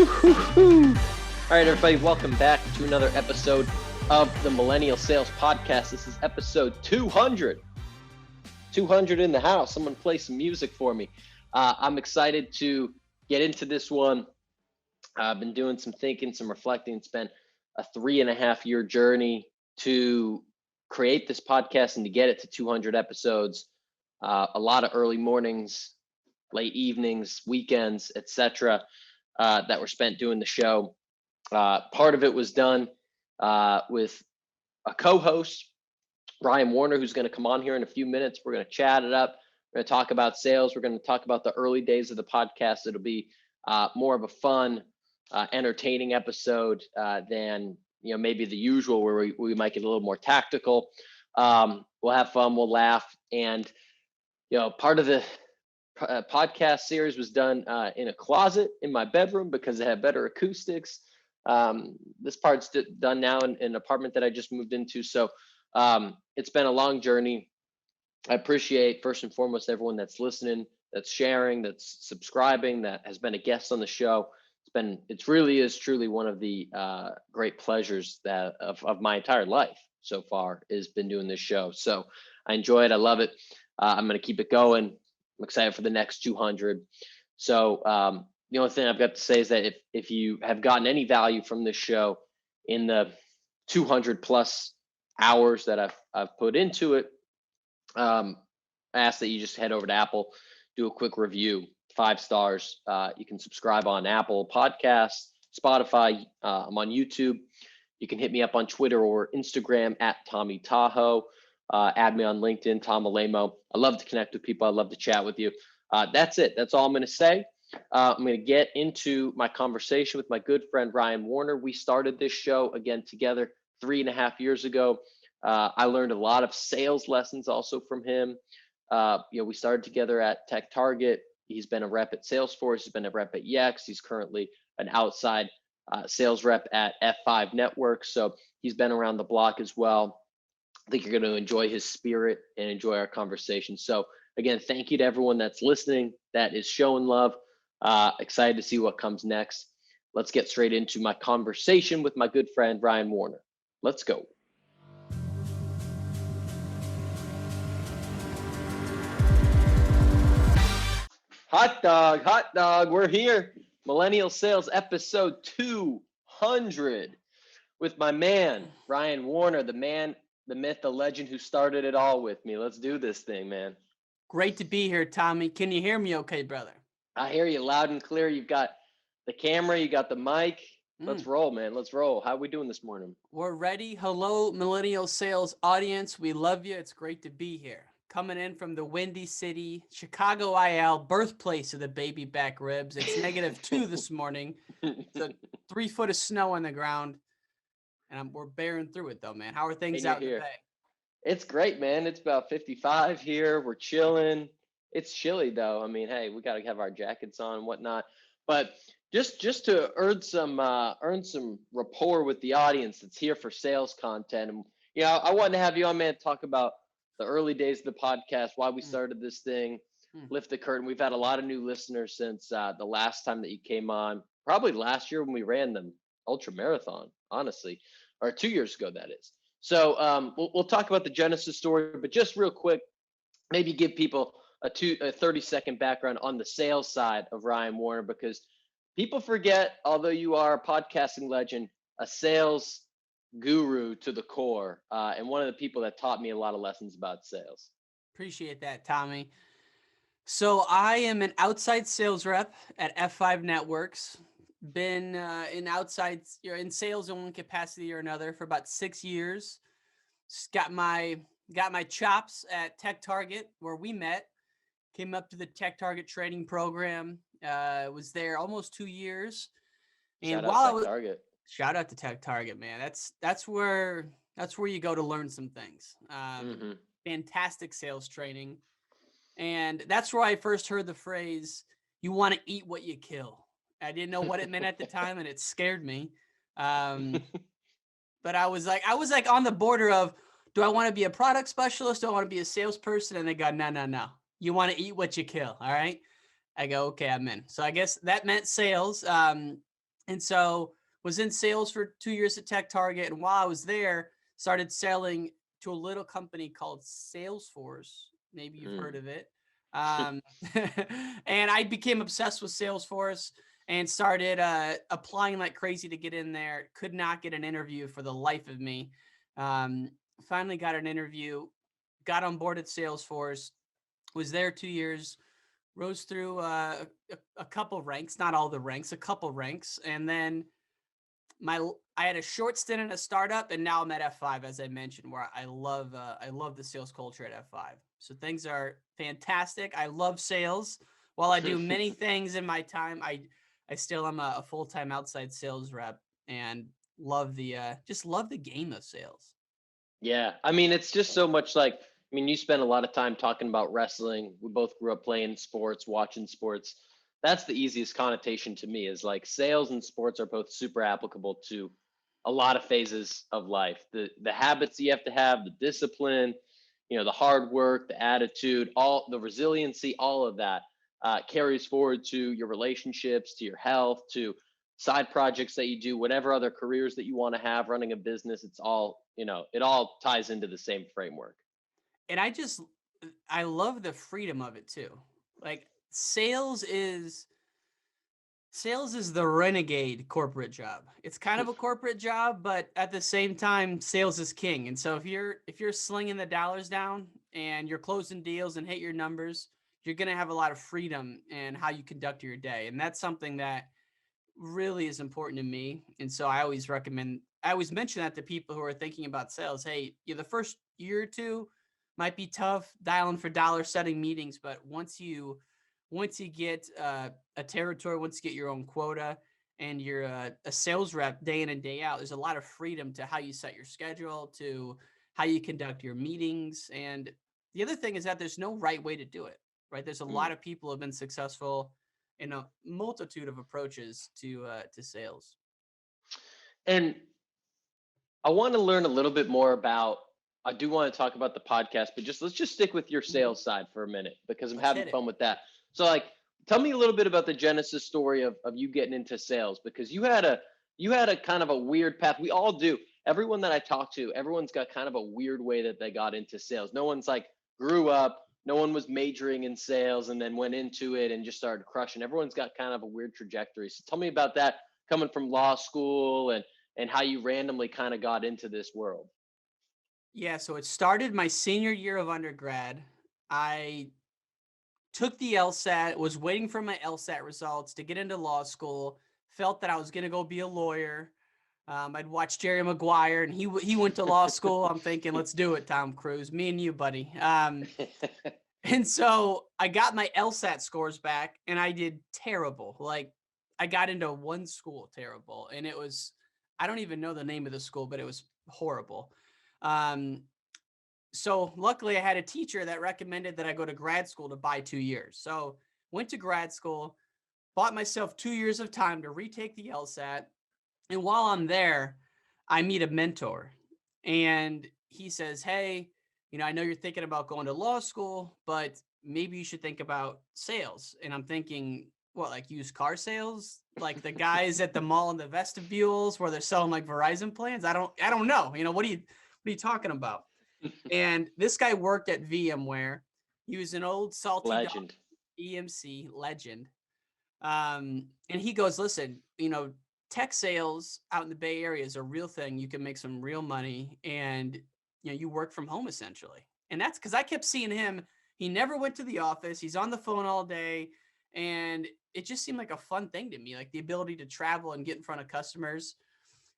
All right, everybody, welcome back to another episode of the Millennial Sales Podcast. This is episode 200. 200 in the house. Someone play some music for me. I'm excited to get into this one. I've been doing some thinking, some reflecting. It's been a 3.5-year journey to create this podcast and to get it to 200 episodes. A lot of early mornings, late evenings, weekends, etc. That were spent doing the show. Part of it was done with a co-host, Ryan Warner, who's going to come on here in a few minutes. We're going to chat it up. We're going to talk about sales. We're going to talk about the early days of the podcast. It'll be more of a fun, entertaining episode than maybe the usual, where we might get a little more tactical. We'll have fun. We'll laugh. And part of the podcast series was done in a closet in my bedroom because it had better acoustics. This part's done now in an apartment that I just moved into. So it's been a long journey. I appreciate, first and foremost, everyone that's listening, that's sharing, that's subscribing, that has been a guest on the show. It really is truly one of the great pleasures that of my entire life so far has been doing this show. So I enjoy it. I love it. I'm going to keep it going. I'm excited for the next 200. So the only thing I've got to say is that if you have gotten any value from this show in the 200 plus hours that I've put into it, I ask that you just head over to Apple, do a quick review, 5 stars. You can subscribe on Apple Podcasts, Spotify. I'm on YouTube. You can hit me up on Twitter or Instagram at Tommy Tahoe. Add me on LinkedIn, Tom Alemo. I love to connect with people. I love to chat with you. That's it. That's all I'm going to say. I'm going to get into my conversation with my good friend, Ryan Warner. We started this show again together 3.5 years ago. I learned a lot of sales lessons also from him. We started together at Tech Target. He's been a rep at Salesforce. He's been a rep at Yext. He's currently an outside sales rep at F5 Networks. So he's been around the block as well. I think you're going to enjoy his spirit and enjoy our conversation. So again, thank you to everyone that's listening, that is showing love. Excited to see what comes next. Let's get straight into my conversation with my good friend, Ryan Warner. Let's go. Hot dog, we're here. Millennial Sales episode 200 with my man, Ryan Warner, the man, the myth, the legend who started it all with me. Let's do this thing, man. Great to be here, Tommy. Can you hear me okay, brother? I hear you loud and clear. You've got the camera, you got the mic. Let's roll, man. Let's roll. How are we doing this morning? We're ready. Hello, Millennial Sales audience. We love you. It's great to be here. Coming in from the Windy City, Chicago IL, birthplace of the baby back ribs. It's -2 this morning. It's a 3 foot of snow on the ground. And we're bearing through it, though, man. How are things out in the Bay? It's great, man. It's about 55 here. We're chilling. It's chilly, though. I mean, hey, we got to have our jackets on and whatnot. But just to earn some rapport with the audience that's here for sales content. And, I wanted to have you on, man, talk about the early days of the podcast, why we started this thing, lift the curtain. We've had a lot of new listeners since the last time that you came on, probably last year when we ran the ultra marathon, honestly, or 2 years ago, that is. So we'll talk about the genesis story, but just real quick, maybe give people a 30-second background on the sales side of Ryan Warner, because people forget, although you are a podcasting legend, a sales guru to the core, and one of the people that taught me a lot of lessons about sales. Appreciate that, Tommy. So I am an outside sales rep at F5 Networks. Been in sales in one capacity or another for about 6 years. Got my chops at Tech Target, where we met. Came up to the Tech Target training program. Was there almost 2 years. And shout out to Tech Target, man. That's where you go to learn some things. Fantastic sales training. And that's where I first heard the phrase, "You want to eat what you kill." I didn't know what it meant at the time, and it scared me. But I was like on the border of, do I want to be a product specialist? Do I want to be a salesperson? And they go, no. You want to eat what you kill. All right. I go, okay, I'm in. So I guess that meant sales. And so was in sales for 2 years at Tech Target. And while I was there, started selling to a little company called Salesforce. Maybe you've heard Mm. of it. Um, and I became obsessed with Salesforce and started applying like crazy to get in there. Could not get an interview for the life of me. Um, Finally got an interview, got on board at Salesforce, was there 2 years, rose through a couple ranks, not all the ranks, a couple ranks, and then I had a short stint in a startup, and now I'm at F5, as I mentioned, where I love the sales culture at F5. So things are fantastic. I love sales. While I do many things in my time, I still am a full time outside sales rep and love the just love the game of sales. Yeah, I mean, it's just so much like, I mean, you spend a lot of time talking about wrestling. We both grew up playing sports, watching sports. That's the easiest connotation to me is like sales and sports are both super applicable to a lot of phases of life. The habits you have, the discipline, the hard work, the attitude, all the resiliency, all of that carries forward to your relationships, to your health, to side projects that you do, whatever other careers that you want to have, running a business. It's all, it all ties into the same framework. And I love the freedom of it too. Like sales is the renegade corporate job. It's kind of a corporate job, but at the same time, sales is king. And so if you're slinging the dollars down and you're closing deals and hit your numbers, you're going to have a lot of freedom in how you conduct your day. And that's something that really is important to me. And so I always mention that to people who are thinking about sales. Hey, the first year or two might be tough dialing for dollar setting meetings, but once you get a territory, once you get your own quota and you're a sales rep day in and day out, there's a lot of freedom to how you set your schedule, to how you conduct your meetings. And the other thing is that there's no right way to do it, right? There's a lot Mm. of people who have been successful in a multitude of approaches to sales. And I want to learn a little bit more about. I do want to talk about the podcast, but let's just stick with your Mhm. sales side for a minute because I'm Let's having hit it. fun with that. So, like, tell me a little bit about the genesis story of you getting into sales because you had a kind of a weird path. We all do. Everyone that I talk to, everyone's got kind of a weird way that they got into sales. No one's like grew up. No one was majoring in sales and then went into it and just started crushing. Everyone's got kind of a weird trajectory. So tell me about that coming from law school and how you randomly kind of got into this world. Yeah, so it started my senior year of undergrad. I took the LSAT, was waiting for my LSAT results to get into law school, felt that I was going to go be a lawyer. I'd watched Jerry Maguire and he went to law school. I'm thinking, let's do it, Tom Cruise, me and you, buddy. And so I got my LSAT scores back and I did terrible. Like I got into one school terrible and I don't even know the name of the school, but it was horrible. Um, so luckily I had a teacher that recommended that I go to grad school to buy 2 years. So went to grad school, bought myself 2 years of time to retake the LSAT. And while I'm there, I meet a mentor and he says, hey, I know you're thinking about going to law school, but maybe you should think about sales. And I'm thinking, what, like used car sales? Like the guys at the mall in the vestibules where they're selling like Verizon plans? I don't know. What are you talking about? And this guy worked at VMware. He was an old salty dog Legend. EMC legend. And he goes, listen, tech sales out in the Bay Area is a real thing. You can make some real money and, you work from home essentially. And that's because I kept seeing him. He never went to the office. He's on the phone all day. And it just seemed like a fun thing to me, like the ability to travel and get in front of customers.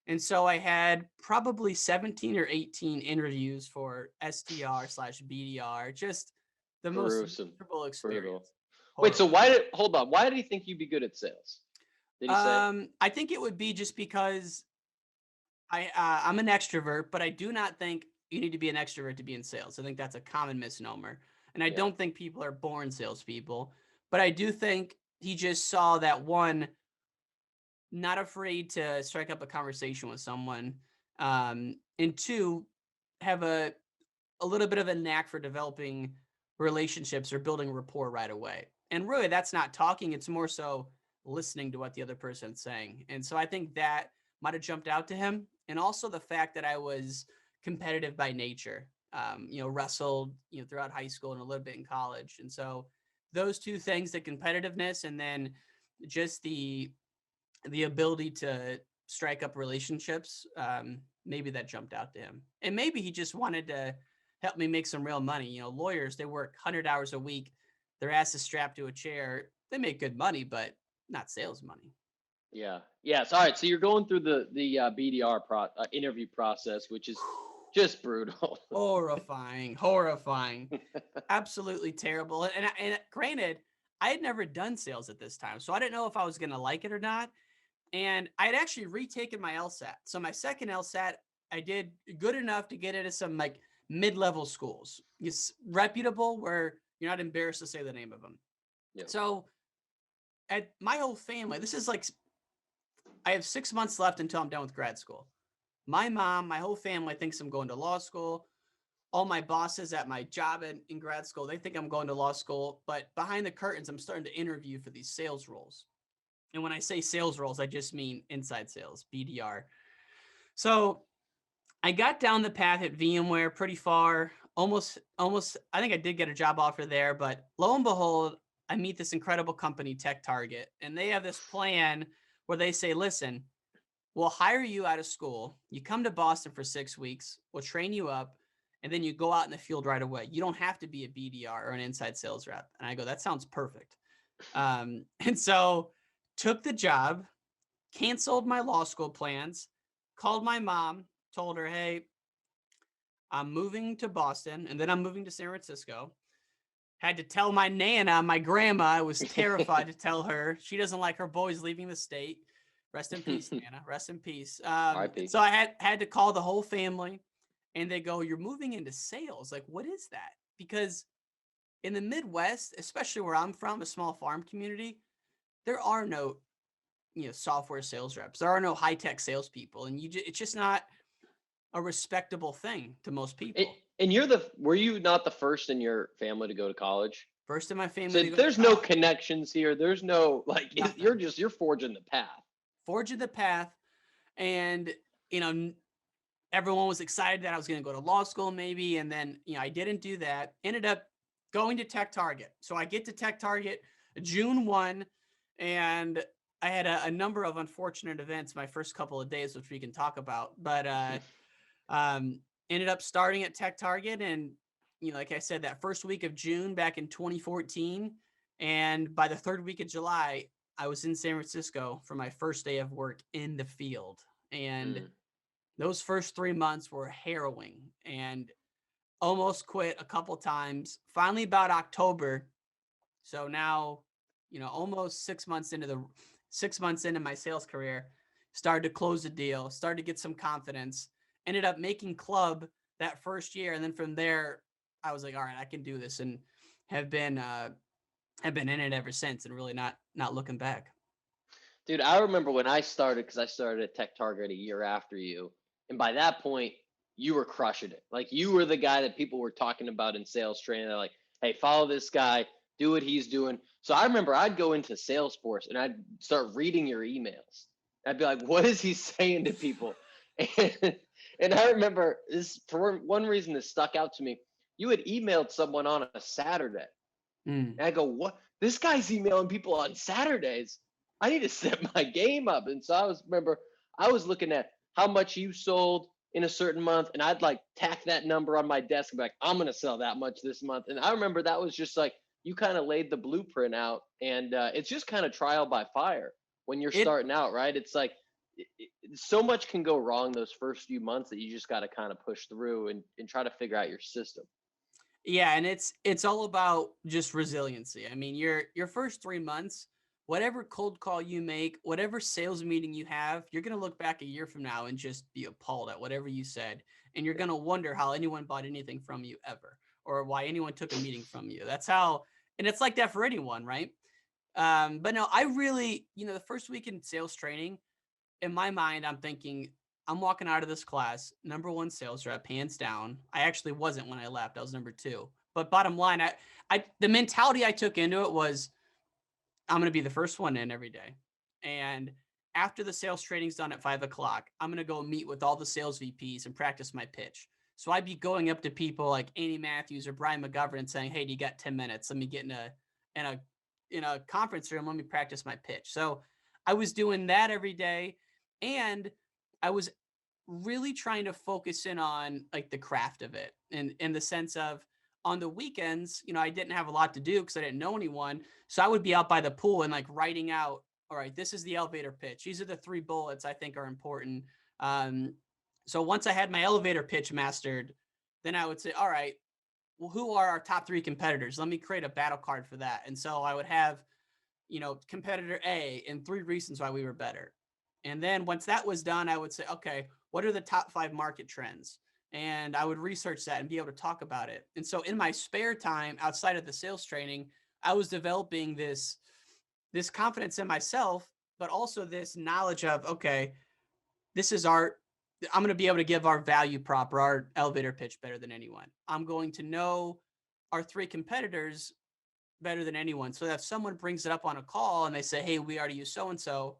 And so I had probably 17 or 18 interviews for SDR/BDR, just the most Gruesome. miserable Brutal. experience. Wait, so Horrible. hold on. Why did he think you'd be good at sales? Did he say? I think it would be just because I'm an extrovert, but I do not think you need to be an extrovert to be in sales. I think that's a common misnomer, and I Yeah. don't think people are born salespeople. But I do think he just saw that one, not afraid to strike up a conversation with someone, and two, have a little bit of a knack for developing relationships or building rapport right away. And really, that's not talking; it's more so listening to what the other person's saying. And so I think that might have jumped out to him. And also the fact that I was competitive by nature, wrestled, throughout high school and a little bit in college. And so those two things, the competitiveness and then just the ability to strike up relationships, maybe that jumped out to him. And maybe he just wanted to help me make some real money. Lawyers, they work 100 hours a week. Their ass is strapped to a chair. They make good money, but not sales money. Yeah. Yeah. So, all right. So you're going through the BDR interview process, which is just brutal. Horrifying. Absolutely terrible. And granted, I had never done sales at this time, so I didn't know if I was going to like it or not. And I had actually retaken my LSAT. So my second LSAT, I did good enough to get into some like mid-level schools. It's reputable where you're not embarrassed to say the name of them. Yeah. So at my whole family, this is like, I have 6 months left until I'm done with grad school. My mom, my whole family thinks I'm going to law school. All my bosses at my job in grad school, they think I'm going to law school. But behind the curtains, I'm starting to interview for these sales roles. And when I say sales roles, I just mean inside sales, BDR. So I got down the path at VMware pretty far, almost, I think I did get a job offer there, but lo and behold, I meet this incredible company, TechTarget, and they have this plan where they say, listen, we'll hire you out of school. You come to Boston for 6 weeks. We'll train you up. And then you go out in the field right away. You don't have to be a BDR or an inside sales rep. And I go, that sounds perfect. And so took the job, canceled my law school plans, called my mom, told her, hey, I'm moving to Boston and then I'm moving to San Francisco. Had to tell my Nana, my grandma. I was terrified to tell her. She doesn't like her boys leaving the state. Rest in peace, Nana. Rest in peace. So I had to call the whole family, and they go, you're moving into sales. Like, what is that? Because in the Midwest, especially where I'm from, a small farm community, there are no, software sales reps. There are no high-tech salespeople, and it's just not a respectable thing to most people. And were you not the first in your family to go to college? First in my family. So to go there's to no connections here. There's no you're forging the path. Forging the path, and everyone was excited that I was going to go to law school, maybe, and then I didn't do that. Ended up going to TechTarget. So I get to TechTarget June 1, and I had a number of unfortunate events my first couple of days, which we can talk about. But ended up starting at TechTarget, and like I said, that first week of June back in 2014, and by the third week of July, I was in San Francisco for my first day of work in the field, and those first 3 months were harrowing, and almost quit a couple times. Finally, about October. So now, almost 6 months into my sales career, started to close the deal, started to get some confidence, ended up making club that first year. And then from there, I was like, all right, I can do this, and have been in it ever since, and really not looking back. Dude, I remember when I started, because I started at TechTarget a year after you. And by that point, you were crushing it. Like, you were the guy that people were talking about in sales training. They're like, hey, follow this guy, do what he's doing. So I remember I'd go into Salesforce and I'd start reading your emails. I'd be like, what is he saying to people? And I remember this, for one reason that stuck out to me, you had emailed someone on a Saturday. And I go, what? This guy's emailing people on Saturdays. I need to step my game up. And so I was looking at how much you sold in a certain month, and I'd like tack that number on my desk and be like, I'm going to sell that much this month. And I remember that was just like, you kind of laid the blueprint out, and it's just kind of trial by fire when you're starting out, right? It's like, so much can go wrong those first few months that you just got to kind of push through and try to figure out your system. Yeah. And it's all about just resiliency. I mean, your first 3 months, whatever cold call you make, whatever sales meeting you have, you're going to look back a year from now and just be appalled at whatever you said. And you're going to wonder how anyone bought anything from you ever, or why anyone took a meeting from you. That's how, and it's like that for anyone, right? But no, I really, the first week in sales training, in my mind, I'm thinking, I'm walking out of this class, number one sales rep, hands down. I actually wasn't when I left. I was number 2. But bottom line, the mentality I took into it was, I'm going to be the first one in every day. And after the sales training's done at 5 o'clock, I'm going to go meet with all the sales VPs and practice my pitch. So I'd be going up to people like Andy Matthews or Brian McGovern and saying, "Hey, do you got 10 minutes? Let me get in a, in a conference room. Let me practice my pitch." So I was doing that every day. And I was really trying to focus in on like the craft of it, and in the sense of, on the weekends, I didn't have a lot to do because I didn't know anyone. So I would be out by the pool and like writing out, all right, this is the elevator pitch. These are the 3 bullets I think are important. Um, so once I had my elevator pitch mastered, then I would say, all right, well, who are our top 3 competitors? Let me create a battle card for that. And so I would have, competitor A and 3 reasons why we were better. And then once that was done, I would say, okay, what are the top 5 market trends? And I would research that and be able to talk about it. And so in my spare time outside of the sales training, I was developing this confidence in myself, but also this knowledge of, okay, this is I'm going to be able to give our value prop or our elevator pitch better than anyone. I'm going to know our 3 competitors better than anyone. So that if someone brings it up on a call and they say, "Hey, we already use so and so,"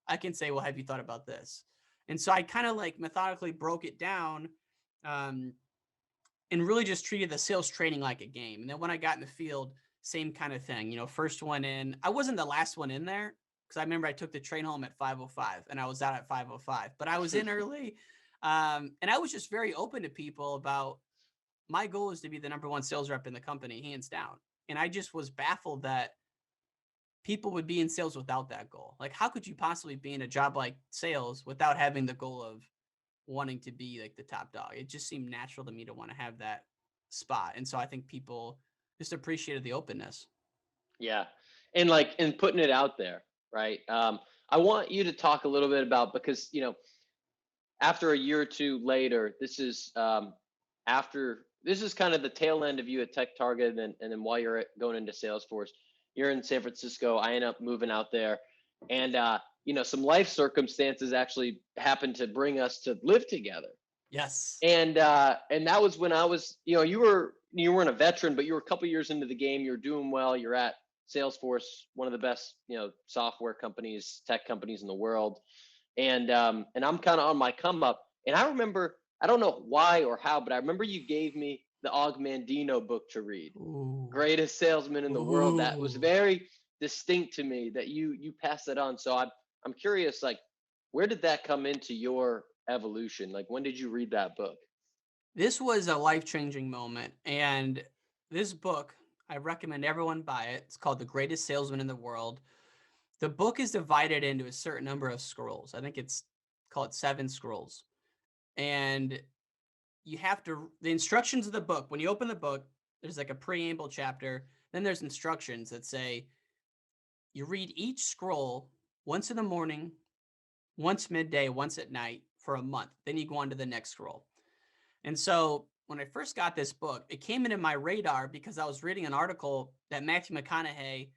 I can say, "Well, have you thought about this?" And so I kind of like methodically broke it down, um, and really just treated the sales training like a game. And then when I got in the field, same kind of thing. First one in. I wasn't the last one in there because I remember I took the train home at 5:05 and I was out at 5:05. But I was in early, and I was just very open to people about my goal is to be the number one sales rep in the company, hands down. And I just was baffled that people would be in sales without that goal. Like, how could you possibly be in a job like sales without having the goal of wanting to be like the top dog? It just seemed natural to me to want to have that spot. And so I think people just appreciated the openness. Yeah. And like, and putting it out there, right? I want you to talk a little bit about, because, after a year or two later, this is kind of the tail end of you at Tech Target, and then while you're going into Salesforce, you're in San Francisco. I end up moving out there, and some life circumstances actually happened to bring us to live together. Yes. And that was when I was, you weren't a veteran, but you were a couple years into the game. You're doing well. You're at Salesforce, one of the best, software companies, tech companies in the world. And I'm kind of on my come up. And I remember, I don't know why or how, but I remember you gave me the Og Mandino book to read, Ooh. Greatest Salesman in the World. That was Ooh. very distinct to me that you passed it on. So I'm curious, like, where did that come into your evolution? Like, when did you read that book? This was a life-changing moment. And this book, I recommend everyone buy it. It's called The Greatest Salesman in the World. The book is divided into a certain number of scrolls. I think it's called 7 scrolls. And you have to, the instructions of the book, when you open the book, there's like a preamble chapter. Then there's instructions that say you read each scroll once in the morning, once midday, once at night for a month. Then you go on to the next scroll. And so when I first got this book, it came into my radar because I was reading an article that Matthew McConaughey,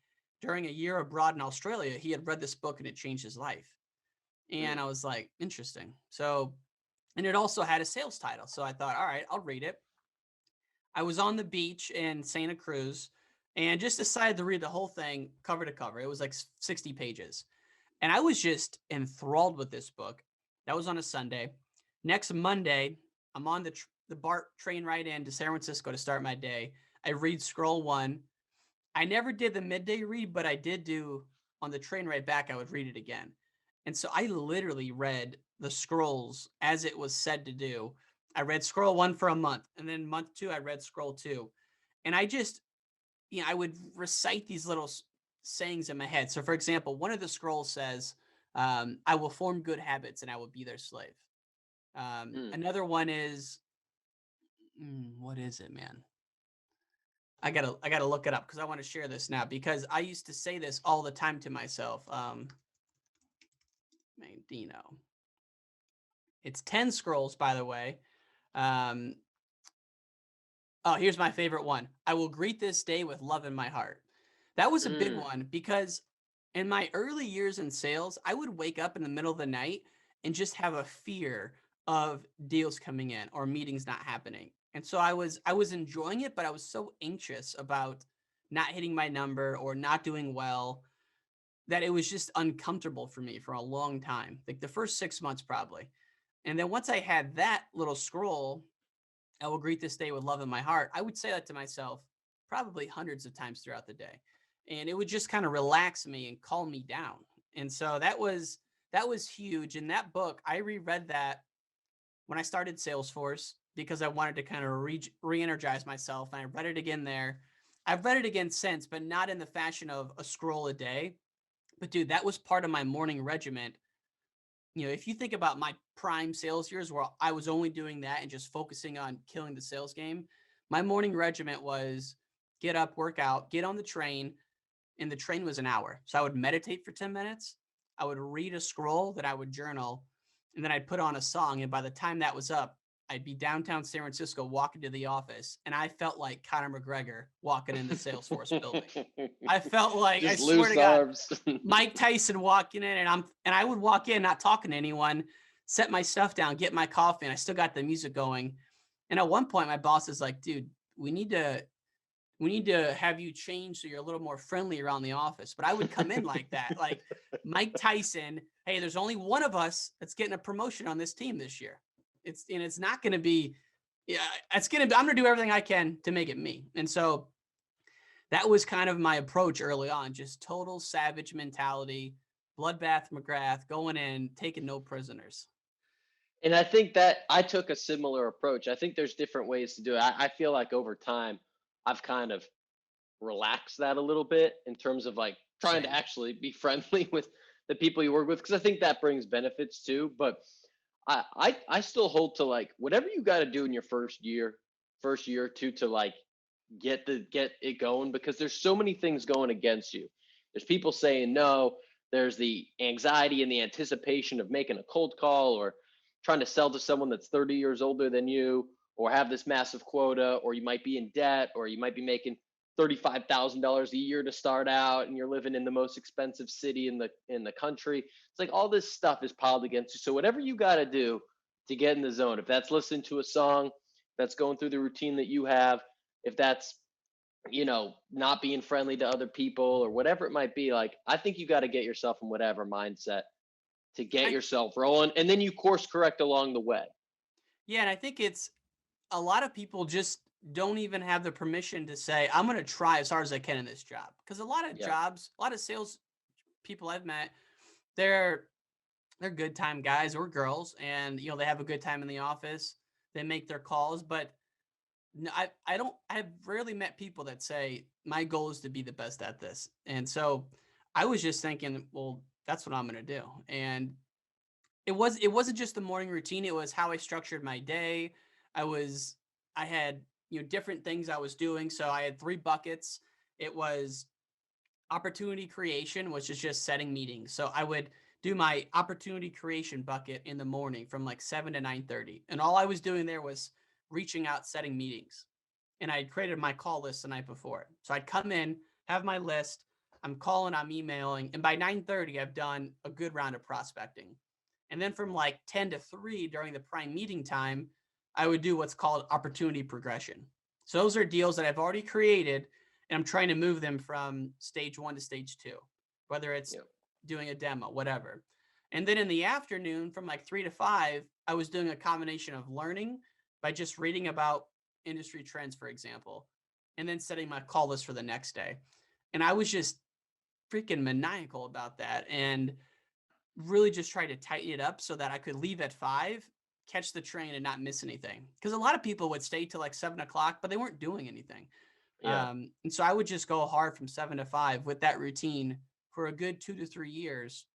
during a year abroad in Australia, he had read this book and it changed his life. And I was like, interesting. So, and it also had a sales title. So I thought, all right, I'll read it. I was on the beach in Santa Cruz and just decided to read the whole thing cover to cover. It was like 60 pages. And I was just enthralled with this book. That was on a Sunday. Next Monday, I'm on the BART train ride in to San Francisco to start my day. I read scroll 1. I never did the midday read, but I did do on the train ride back, I would read it again. And so I literally read the scrolls as it was said to do. I read scroll 1 for a month, and then month 2, I read scroll 2. And I just, I would recite these little sayings in my head. So for example, one of the scrolls says, I will form good habits and I will be their slave. Another one is, what is it, man? I gotta look it up because I want to share this now, because I used to say this all the time to myself. Mandino. It's 10 scrolls, by the way. Oh, here's my favorite one. I will greet this day with love in my heart. That was a big one because in my early years in sales, I would wake up in the middle of the night and just have a fear of deals coming in or meetings not happening. And so I was enjoying it, but I was so anxious about not hitting my number or not doing well. that it was just uncomfortable for me for a long time, like the first 6 months probably. And then once I had that little scroll, I will greet this day with love in my heart, I would say that to myself probably hundreds of times throughout the day. And it would just kind of relax me and calm me down. And so that was huge. In that book, I reread that when I started Salesforce because I wanted to kind of re-energize myself. And I read it again there. I've read it again since, but not in the fashion of a scroll a day. But dude, that was part of my morning regiment. If you think about my prime sales years where I was only doing that and just focusing on killing the sales game, my morning regiment was get up, work out, get on the train, and the train was an hour. So I would meditate for 10 minutes. I would read a scroll, then I would journal, and then I'd put on a song. And by the time that was up, I'd be downtown San Francisco walking to the office, and I felt like Conor McGregor walking in the Salesforce building. I felt like, I Just swear loose to God, arms. Mike Tyson walking in, and I would walk in not talking to anyone, set my stuff down, get my coffee, and I still got the music going. And at one point, my boss is like, "Dude, we need to have you change so you're a little more friendly around the office." But I would come in like that, like Mike Tyson. Hey, there's only one of us that's getting a promotion on this team this year. It's not going to be, yeah, I'm going to do everything I can to make it me. And so that was kind of my approach early on, just total savage mentality, bloodbath McGrath, going in, taking no prisoners. And I think that I took a similar approach. I think there's different ways to do it. I feel like over time, I've kind of relaxed that a little bit in terms of like trying to Same. actually be friendly with the people you work with, because I think that brings benefits too. But I still hold to like whatever you got to do in your first year or two to like get it going, because there's so many things going against you. There's people saying no. There's the anxiety and the anticipation of making a cold call or trying to sell to someone that's 30 years older than you, or have this massive quota, or you might be in debt, or you might be making $35,000 a year to start out, and you're living in the most expensive city in the country. It's like all this stuff is piled against you. So whatever you got to do to get in the zone, if that's listening to a song, that's going through the routine that you have, if that's not being friendly to other people or whatever it might be, like I think you got to get yourself in whatever mindset to get I, yourself rolling, and then you course correct along the way. yeah, and I think it's a lot of people just don't even have the permission to say, I'm going to try as hard as I can in this job. Because a lot of Yeah. jobs, a lot of sales people I've met, they're good time guys or girls, and they have a good time in the office. They make their calls, but no, I've rarely met people that say my goal is to be the best at this. And so I was just thinking, well, that's what I'm going to do. And it wasn't just the morning routine. It was how I structured my day. I had, different things I was doing. So I had 3 buckets. It was opportunity creation, which is just setting meetings. So I would do my opportunity creation bucket in the morning from like 7 to 9:30. And all I was doing there was reaching out, setting meetings. And I had created my call list the night before. So I'd come in, have my list, I'm calling, I'm emailing, and by 9:30 I've done a good round of prospecting. And then from like 10 to 3 during the prime meeting time, I would do what's called opportunity progression. So those are deals that I've already created, and I'm trying to move them from stage 1 to stage 2, whether it's Yeah. doing a demo, whatever. And then in the afternoon from like 3 to 5, I was doing a combination of learning by just reading about industry trends, for example, and then setting my call list for the next day. And I was just freaking maniacal about that, and really just tried to tighten it up so that I could leave at 5, catch the train, and not miss anything. Because a lot of people would stay till like 7 o'clock, but they weren't doing anything. Yeah. And so I would just go hard from 7 to 5 with that routine for a good 2 to 3 years.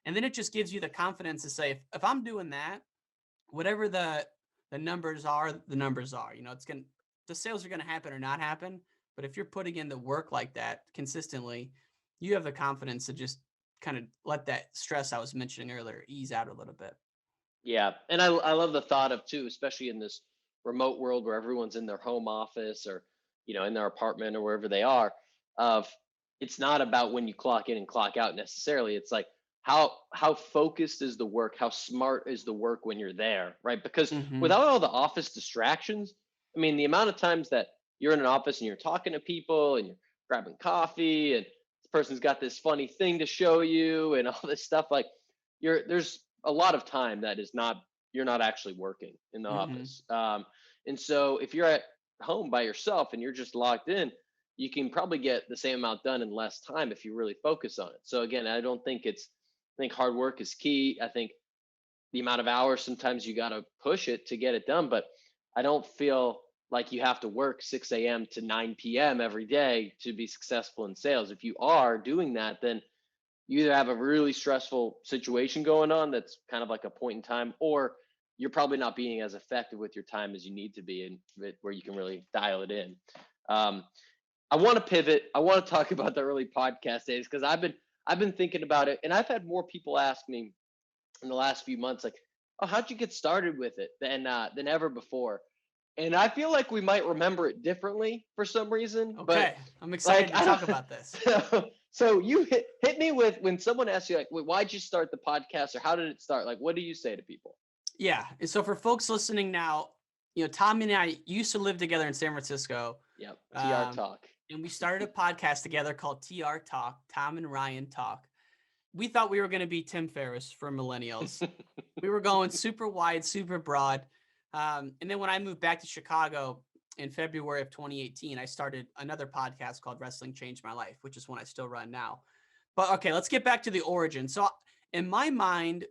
And then it just gives you the confidence to say, if I'm doing that, whatever the numbers are, the numbers are. The sales are gonna happen or not happen. But if you're putting in the work like that consistently, you have the confidence to just kind of let that stress I was mentioning earlier ease out a little bit. Yeah. And I love the thought of too, especially in this remote world where everyone's in their home office or, in their apartment or wherever they are, of it's not about when you clock in and clock out necessarily. It's like how focused is the work, how smart is the work when you're there, right? Because Hmm. without all the office distractions, I mean, the amount of times that you're in an office and you're talking to people and you're grabbing coffee and person's got this funny thing to show you and all this stuff. Like there's a lot of time that is not, you're not actually working in the Mm-hmm. office. And so if you're at home by yourself and you're just logged in, you can probably get the same amount done in less time if you really focus on it. So again, I don't think I think hard work is key. I think the amount of hours, sometimes you got to push it to get it done, but I don't feel like you have to work 6 a.m. to 9 p.m. every day to be successful in sales. If you are doing that, then you either have a really stressful situation going on that's kind of like a point in time, or you're probably not being as effective with your time as you need to be, and where you can really dial it in. Um, I want to pivot. I want to talk about the early podcast days because I've been thinking about it, and I've had more people ask me in the last few months, like, "Oh, how'd you get started with it?" than ever before. And I feel like we might remember it differently for some reason, but Okay, I'm excited like to I talk don't. about this. So you hit me with, when someone asks you like, "Why'd you start the podcast?" or "How did it start?" Like, what do you say to people? Yeah, and so for folks listening now, Tommy and I used to live together in San Francisco, Yep. TR um, talk. and we started a podcast together called TR Talk, Tom and Ryan Talk. We thought we were going to be Tim Ferris for millennials. We were going super wide, super broad. And then when I moved back to Chicago in February of 2018, I started another podcast called Wrestling Changed My Life, which is one I still run now. But okay, let's get back to the origin. So in my mind,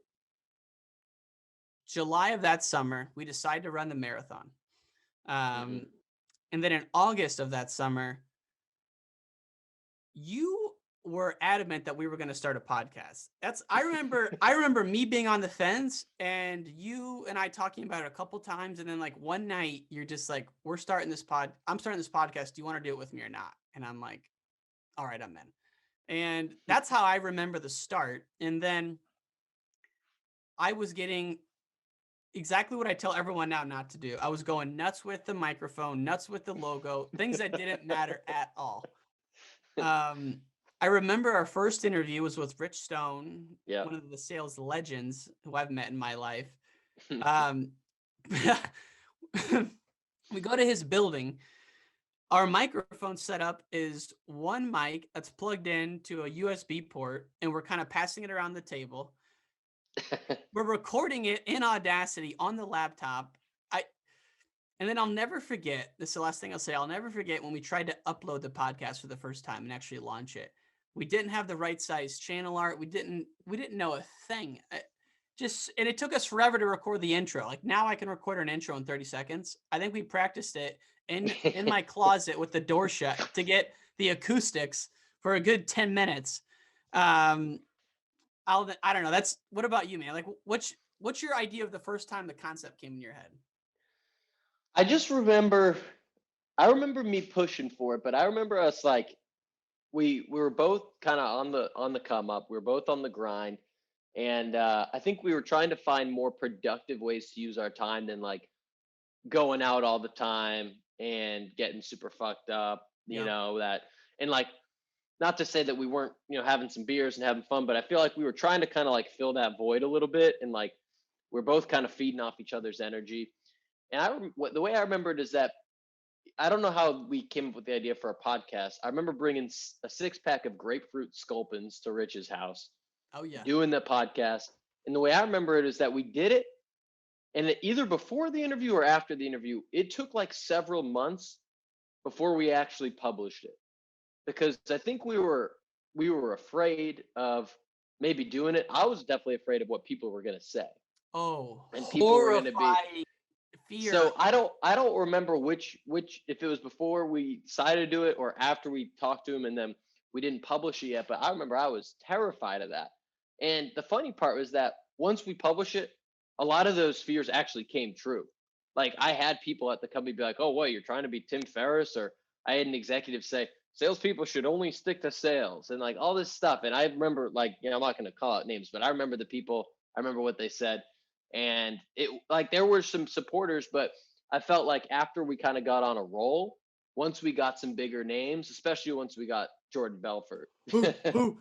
July of that summer, we decided to run the marathon. Hmm. And then in August of that summer, you were adamant that we were going to start a podcast. I remember me being on the fence and you and I talking about it a couple times, and then like one night you're just like, I'm starting this podcast. Do you want to do it with me or not? And I'm like, all right, I'm in. And that's how I remember the start. And then I was getting exactly what I tell everyone now not to do. I was going nuts with the microphone, nuts with the logo, things that didn't matter at all. Um, I remember our first interview was with Rich Stone, Yep. one of the sales legends who I've met in my life. Um, we go to his building. Our microphone setup is one mic that's plugged in to a USB port, and we're kind of passing it around the table. We're recording it in Audacity on the laptop. And then I'll never forget, this is the last thing I'll say, I'll never forget when we tried to upload the podcast for the first time and actually launch it. We didn't have the right size channel art. We didn't know a thing. And it took us forever to record the intro. Like now I can record an intro in 30 seconds. I think we practiced it in my closet with the door shut to get the acoustics for a good 10 minutes. I don't know. What about you, man? Like what's your idea of the first time the concept came in your head? I just remember, I remember me pushing for it, but I remember us like, we were both kind of on the come up. We were both on the grind, and I think we were trying to find more productive ways to use our time than like going out all the time and getting super fucked up. Yep. That, and like, not to say that we weren't, having some beers and having fun, but I feel like we were trying to kind of like fill that void a little bit, and like we're both kind of feeding off each other's energy. And the way I remember it is that I don't know how we came up with the idea for a podcast. I remember bringing a 6-pack of Grapefruit Sculpins to Rich's house, Oh yeah. doing the podcast. And the way I remember it is that we did it, and either before the interview or after the interview, it took like several months before we actually published it, because I think we were afraid of maybe doing it. I was definitely afraid of what people were going to say, Oh, and people were going to be. horrifying fear. So I don't remember which, if it was before we decided to do it or after we talked to him and then we didn't publish it yet. But I remember I was terrified of that. And the funny part was that once we publish it, a lot of those fears actually came true. Like I had people at the company be like, "Oh, what, you're trying to be Tim Ferris?" Or I had an executive say, "Salespeople should only stick to sales," and like all this stuff. And I remember, like, I'm not going to call out names, but I remember the people. I remember what they said, and it, like, there were some supporters, but I felt like after we kind of got on a roll, once we got some bigger names, especially once we got Jordan Belfort, Who?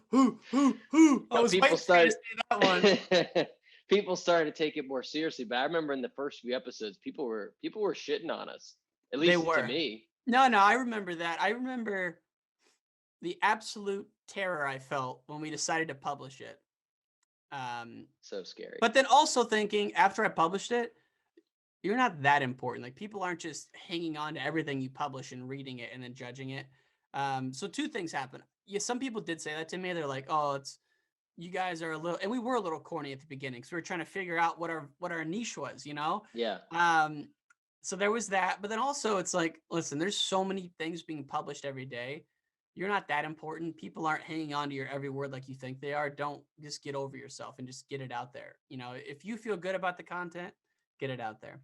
I was people waiting for you to started say that one. people started to take it more seriously. But I remember in the first few episodes, people were shitting on us, at They least to were. me. No, I remember that. I remember the absolute terror I felt when we decided to publish it. So scary. But then also thinking after I published it, you're not that important. Like people aren't just hanging on to everything you publish and reading it and then judging it. So two things happen. Yeah, some people did say that to me. They're like, "Oh, it's you guys are a little," and we were a little corny at the beginning, so we were trying to figure out what our niche was, you know. Yeah. Um, so there was that, but then also it's like, listen, there's so many things being published every day. You're not that important. People aren't hanging on to your every word like you think they are. Don't just get over yourself and just get it out there. You know, if you feel good about the content, get it out there.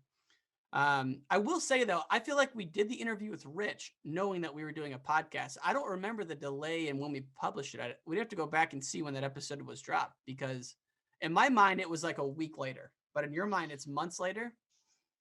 I will say though, I feel like we did the interview with Rich knowing that we were doing a podcast. I don't remember the delay and when we published it. We'd have to go back and see when that episode was dropped because in my mind it was like a week later, but in your mind it's months later.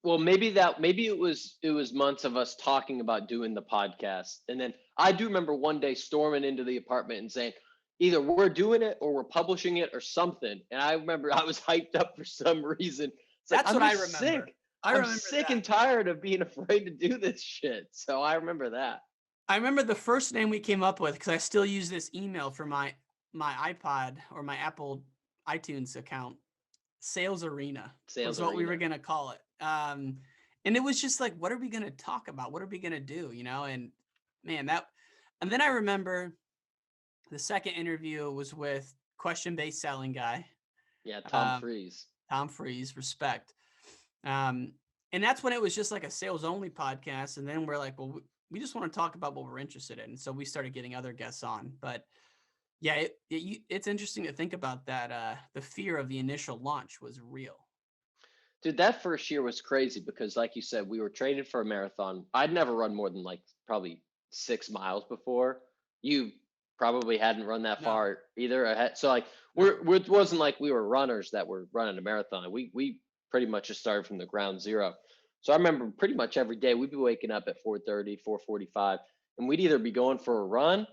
Well, maybe it was months of us talking about doing the podcast. And then I do remember one day storming into the apartment and saying, either we're doing it or we're publishing it or something. And I remember I was hyped up for some reason. It's like That's I'm what I just remember. sick. I I'm remember sick that. and tired of being afraid to do this shit. So I remember that. I remember the first name we came up with because I still use this email for my iPod or my Apple iTunes account. Sales Arena was Sales what we were arena. gonna call it. And it was just like, what are we gonna talk about? What are we gonna do? You know, and man, and then I remember the second interview was with question-based selling guy, Yeah, Tom um, Freeze. Tom Freeze, respect. And that's when it was just like a sales only podcast. And then we're like, well, we just want to talk about what we're interested in. So we started getting other guests on. But yeah, it's interesting to think about that. The fear of the initial launch was real. Dude, that first year was crazy because, like you said, we were training for a marathon. I'd never run more than like probably 6 miles before. You probably hadn't run that No, far either. So like, no. it wasn't like we were runners that were running a marathon. We pretty much just started from the ground zero. So I remember pretty much every day we'd be waking up at 4:30, 4:45, and we'd either be going for a run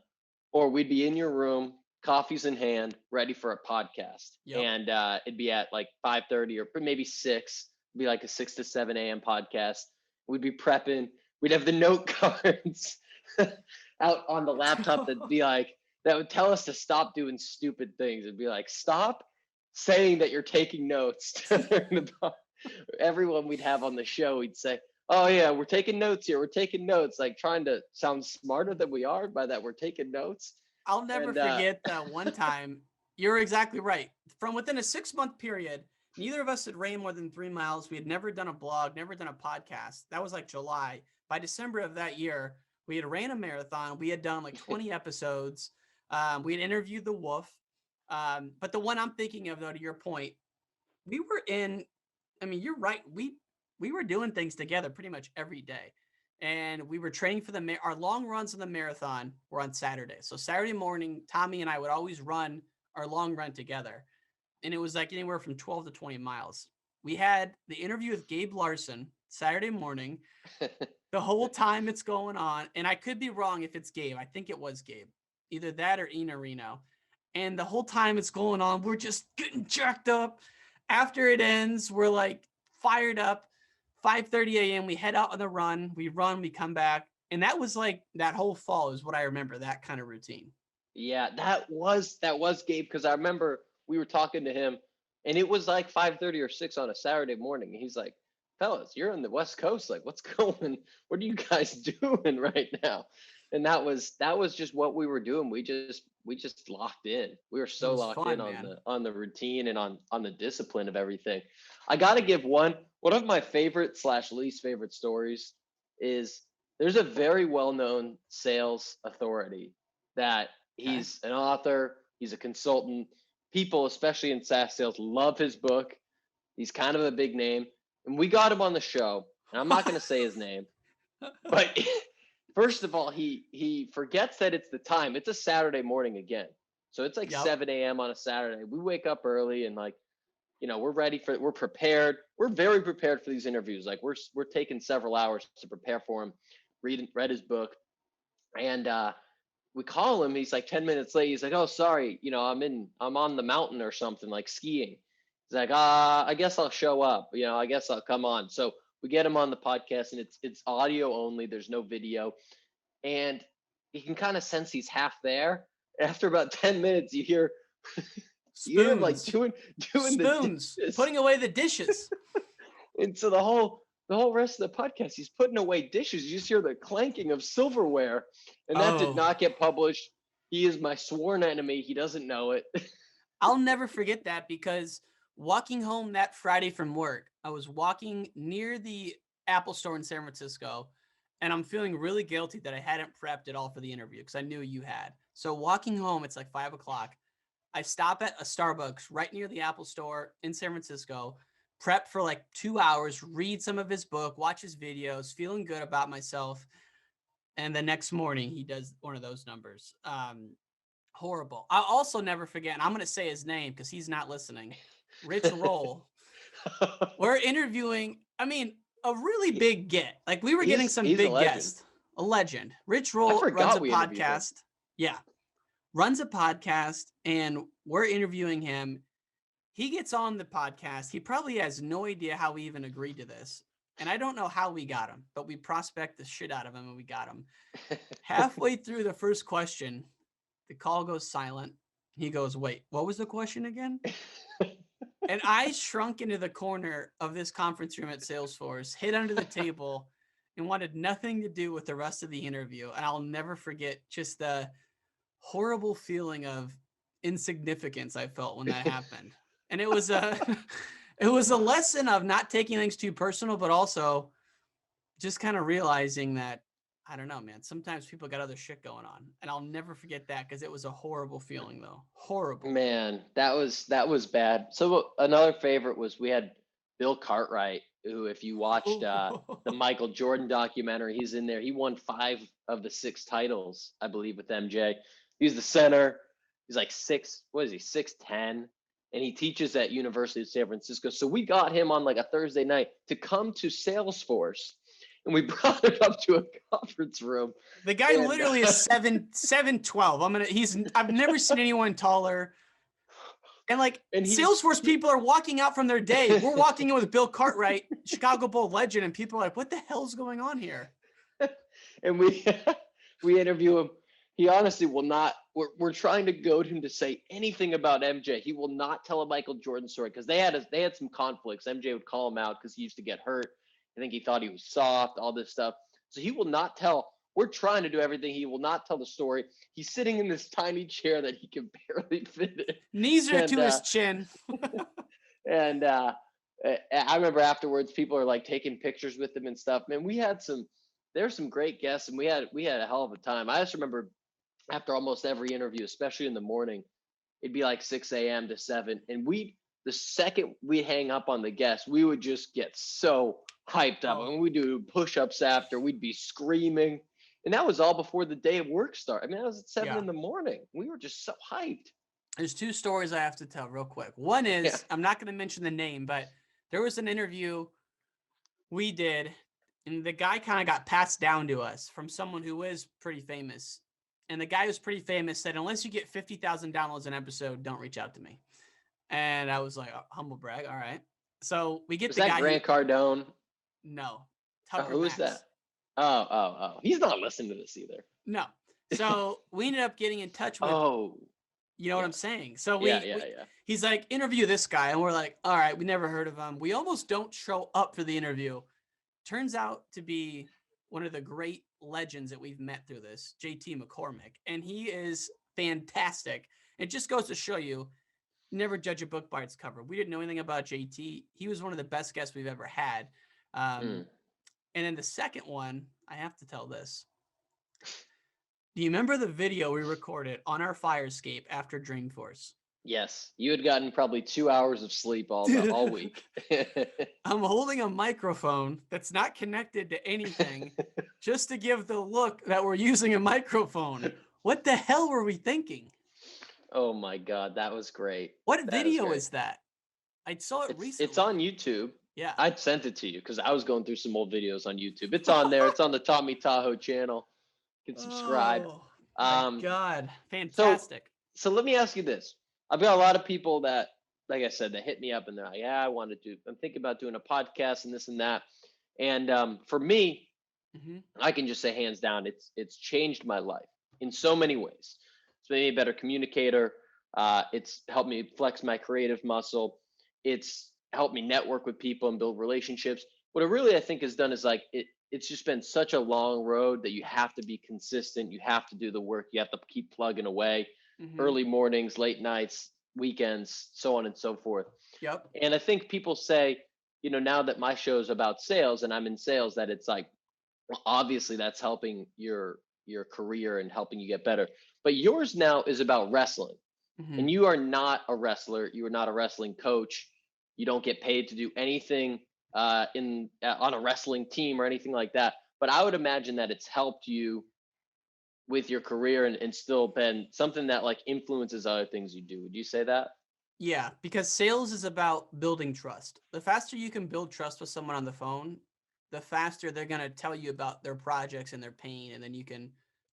or we'd be in your room, coffees in hand, ready for a podcast. Yep. And it'd be at like 5:30 or maybe 6. It'd be like a 6 to 7 a.m. podcast. We'd be prepping. We'd have the note cards out on the laptop that would tell us to stop doing stupid things. It'd be like, stop saying that you're taking notes. Everyone we'd have on the show, we'd say, oh yeah, we're taking notes here. We're taking notes, like trying to sound smarter than we are by that we're taking notes. I'll never And forget that one time. You're exactly right. From within a 6-month period, neither of us had ran more than 3 miles. We had never done a blog, never done a podcast. That was like July. By December of that year, we had ran a marathon. We had done like 20 episodes. We had interviewed the Wolf. But the one I'm thinking of, though, to your point, we were in. I mean, you're right. We were doing things together pretty much every day, and we were training for our long runs in the marathon were on Saturday. So Saturday morning, Tommy and I would always run our long run together, and it was like anywhere from 12 to 20 miles. We had the interview with Gabe Larson Saturday morning. The whole time it's going on, and I could be wrong if it's Gabe. I think it was Gabe, either that or Ina Reno. And the whole time it's going on, we're just getting jacked up. After it ends, we're like fired up. 5:30 a.m. We head out on the run. We run. We come back, and that was like that whole fall is what I remember. That kind of routine. yeah, that was Gabe, because I remember we were talking to him, and it was like 5:30 or 6 on a Saturday morning. And he's like, "Fellas, you're on the West Coast. Like, what's going? What are you guys doing right now?" And that was just what we were doing. We just locked in. We were It so was locked in fun, on man. the routine and on the discipline of everything. I got to give one of my favorite slash least favorite stories is there's a very well known sales authority that Okay. he's an author, he's a consultant. People, especially in SaaS sales, love his book. He's kind of a big name, and we got him on the show. And I'm not going to say his name, but first of all, he forgets that it's the time. It's a Saturday morning again. So it's like Yep. 7 a.m. on a Saturday. We wake up early and like, we're prepared. We're very prepared for these interviews. Like we're taking several hours to prepare for him, read his book. And we call him, he's like 10 minutes late. He's like, "Oh, sorry, I'm on the mountain or something, like skiing." He's like, I guess I'll show up, I guess I'll come on. So we get him on the podcast, and it's audio only, there's no video. And you can kind of sense he's half there. After about 10 minutes, you hear him like Spoons. doing the Spoons. dishes. Putting away the dishes. And so the whole rest of the podcast, he's putting away dishes. You just hear the clanking of silverware, and that did Oh. not get published. He is my sworn enemy. He doesn't know it. I'll never forget that, because walking home that Friday from work, I was walking near the Apple store in San Francisco, and I'm feeling really guilty that I hadn't prepped at all for the interview because I knew you had. So walking home, it's like 5:00. I stop at a Starbucks right near the Apple store in San Francisco, prep for like 2 hours, read some of his book, watch his videos, feeling good about myself. And the next morning he does one of those numbers. Horrible. I'll also never forget, and I'm going to say his name because he's not listening. Rich Roll. We're interviewing, I mean, a really big get. Like, we were getting some he's a big legend. guests. A legend. Rich Roll runs forgot a we interviewed him. podcast. Yeah. Runs a podcast, and we're interviewing him. He gets on the podcast. He probably has no idea how we even agreed to this. And I don't know how we got him, but we prospect the shit out of him and we got him. Halfway through the first question, the call goes silent. He goes, "Wait, what was the question again?" And I shrunk into the corner of this conference room at Salesforce, hid under the table, and wanted nothing to do with the rest of the interview. And I'll never forget just the horrible feeling of insignificance I felt when that happened. And it was a lesson of not taking things too personal, but also just kind of realizing that, I don't know, man, sometimes people got other shit going on. And I'll never forget that, because it was a horrible feeling, though. Horrible. Man, that was bad. So another favorite was, we had Bill Cartwright, who, if you watched the Michael Jordan documentary, he's in there. He won 5 of the 6 titles, I believe, with MJ. He's the center. He's like 6'10", and he teaches at University of San Francisco. So we got him on like a Thursday night to come to Salesforce, and we brought him up to a conference room. The guy literally is 7'12". I've never seen anyone taller. And Salesforce people are walking out from their day. We're walking in with Bill Cartwright, Chicago Bull legend, and people are like, "What the hell's going on here?" And we interview him. He honestly will not. We're trying to goad him to say anything about MJ. He will not tell a Michael Jordan story, because they had some conflicts. MJ would call him out because he used to get hurt. I think he thought he was soft, all this stuff. So he will not tell. We're trying to do everything. He will not tell the story. He's sitting in this tiny chair that he can barely fit in. Knees are to his chin. And I remember afterwards, people are like taking pictures with him and stuff. Man, there's some great guests, and we had a hell of a time. I just remember, after almost every interview, especially in the morning, it'd be like 6 a.m. to 7. And the second we hang up on the guest, we would just get so hyped up. And we'd do push-ups after. We'd be screaming. And that was all before the day of work started. I mean, that was at 7 in the morning. We were just so hyped. There's 2 stories I have to tell real quick. One is, I'm not going to mention the name, but there was an interview we did, and the guy kind of got passed down to us from someone who is pretty famous. And the guy who's pretty famous said, "Unless you get 50,000 downloads an episode, don't reach out to me." And I was like, humble brag. All right. So we get Was the that guy. Grant Cardone? No. Who is that? Oh. He's not listening to this either. No. So we ended up getting in touch with. You know what I'm saying? So he's like, "Interview this guy." And we're like, all right, we never heard of him. We almost don't show up for the interview. Turns out to be one of the great legends that we've met through this, JT McCormick. And he is fantastic. It just goes to show you, never judge a book by its cover. We didn't know anything about JT. He was one of the best guests we've ever had. And then the second one, I have to tell this. Do you remember the video we recorded on our fire escape after Dreamforce? Yes. You had gotten probably 2 hours of sleep all week. I'm holding a microphone that's not connected to anything just to give the look that we're using a microphone. What the hell were we thinking? Oh my God, that was great. What video is that? I saw it recently. It's on YouTube. Yeah. I sent it to you because I was going through some old videos on YouTube. It's on there. It's on the Tommy Tahoe channel. You can subscribe. Oh my God. Fantastic. So let me ask you this. I've got a lot of people that, like I said, that hit me up and they're like, "Yeah, I'm thinking about doing a podcast and this and that." And for me, I can just say hands down, it's changed my life. in so many ways. It's made me a better communicator. It's helped me flex my creative muscle. It's helped me network with people and build relationships. What it really, I think, has done is like it's just been such a long road that you have to be consistent. You have to do the work. You have to keep plugging away, Hmm. early mornings, late nights, weekends, so on and so forth. Yep. And I think people say, now that my show is about sales and I'm in sales, that it's like, well, obviously that's helping your career and helping you get better. But yours now is about wrestling. Hmm. And you are not a wrestler. You are not a wrestling coach. You don't get paid to do anything in on a wrestling team or anything like that. But I would imagine that it's helped you with your career and still been something that like influences other things you do. Would you say that? Yeah, because sales is about building trust. The faster you can build trust with someone on the phone, the faster they're going to tell you about their projects and their pain, and then you can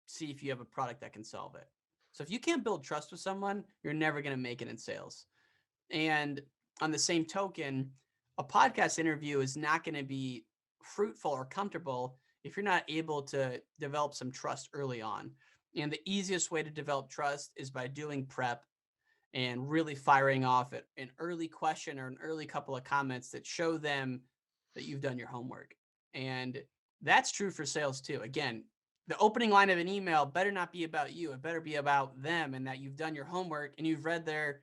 see if you have a product that can solve it. So if you can't build trust with someone, you're never going to make it in sales. And on the same token, a podcast interview is not going to be fruitful or comfortable if you're not able to develop some trust early on. And the easiest way to develop trust is by doing prep and really firing off an early question or an early couple of comments that show them that you've done your homework. And that's true for sales too. Again, the opening line of an email better not be about you. It better be about them and that you've done your homework and you've read their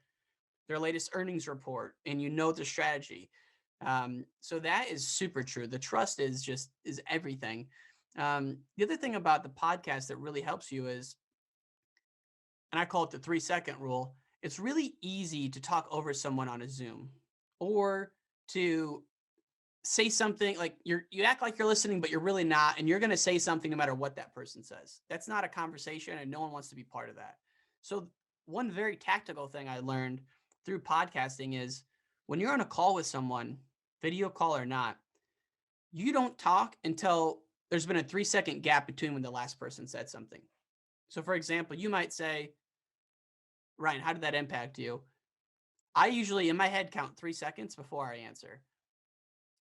latest earnings report and you know their strategy. So that is super true. The trust is everything. The other thing about the podcast that really helps you is, and I call it the 3-second rule. It's really easy to talk over someone on a Zoom or to say something like you act like you're listening, but you're really not. And you're going to say something no matter what that person says. That's not a conversation and no one wants to be part of that. So one very tactical thing I learned through podcasting is when you're on a call with someone, video call or not, you don't talk until there's been a 3-second gap between when the last person said something. So for example, you might say, Ryan, how did that impact you? I usually in my head count 3 seconds before I answer.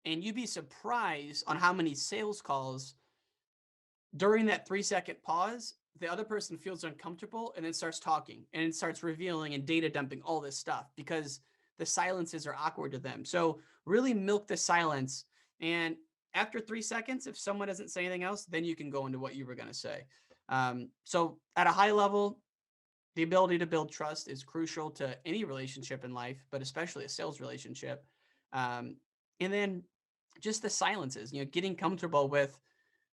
And you'd be surprised on how many sales calls during that 3-second pause, the other person feels uncomfortable and then starts talking and it starts revealing and data dumping all this stuff because the silences are awkward to them. So really milk the silence. And after 3 seconds, if someone doesn't say anything else, then you can go into what you were going to say. So at a high level, the ability to build trust is crucial to any relationship in life, but especially a sales relationship. And then just the silences, getting comfortable with,